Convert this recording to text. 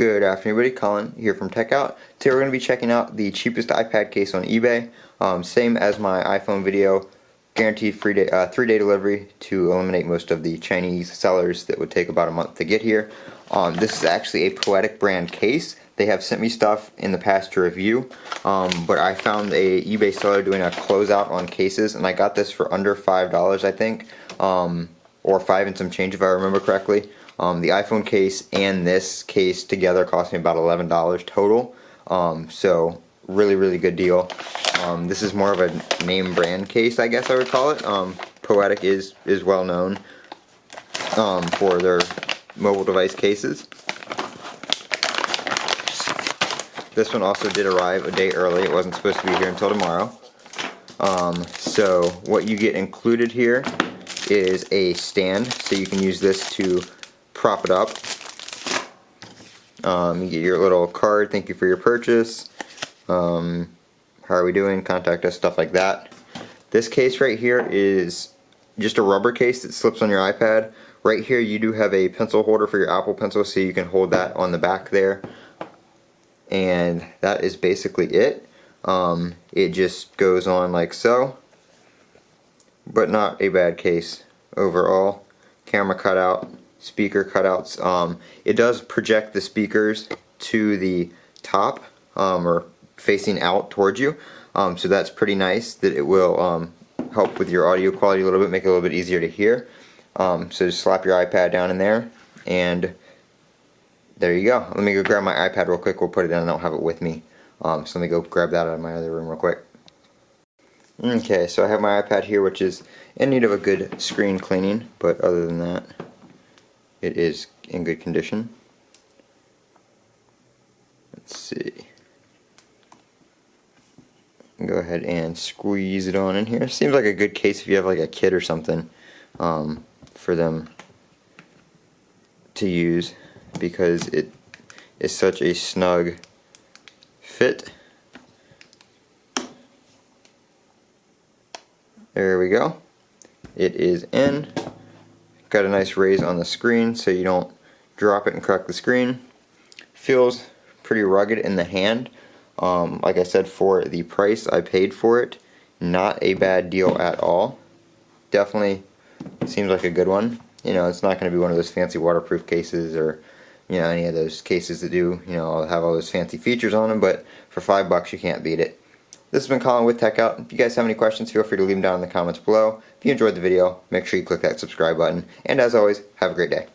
Good afternoon, everybody. Colin here from Techout. Today we're going to be checking out the cheapest iPad case on eBay. Same as my iPhone video, guaranteed 3-day delivery to eliminate most of the Chinese sellers that would take about a month to get here. This is actually a Poetic brand case. They have sent me stuff in the past to review, but I found a eBay seller doing a closeout on cases, and I got this for under $5, I think, or 5 and some change if I remember correctly. The iPhone case and this case together cost me about $11 total, so really good deal. This is more of a name brand case, I guess I would call it. Poetic is well known for their mobile device cases. This one also did arrive a day early. It wasn't supposed to be here until tomorrow. So what you get included here is a stand, so you can use this to prop it up. You get your little card, thank you for your purchase, how are we doing, contact us, stuff like that. This case right here is just a rubber case that slips on your iPad. Right here you do have a pencil holder for your Apple Pencil, so you can hold that on the back there. And that is basically it. It just goes on like so, but not a bad case overall. Camera cutout, speaker cutouts. It does project the speakers to the top, or facing out towards you, so that's pretty nice that it will help with your audio quality a little bit, make it a little bit easier to hear. So just slap your iPad down in there, and there you go. Let me go grab my iPad real quick. We'll put it in. I don't have it with me, so let me go grab that out of my other room real quick. Okay, so I have my iPad here, which is in need of a good screen cleaning, but other than that, it is in good condition. Let's see. Go ahead and squeeze it on in here. Seems like a good case if you have like a kid or something, for them to use, because it is such a snug fit. There we go. It is in. Got a nice raise on the screen so you don't drop it and crack the screen. Feels pretty rugged in the hand. Like I said, for the price I paid for it, not a bad deal at all. Definitely seems like a good one. You know, it's not going to be one of those fancy waterproof cases, or you know, any of those cases that do, you know, have all those fancy features on them, but for $5 you can't beat it. This has been Colin with Techout. If you guys have any questions, feel free to leave them down in the comments below. If you enjoyed the video, make sure you click that subscribe button. And as always, have a great day.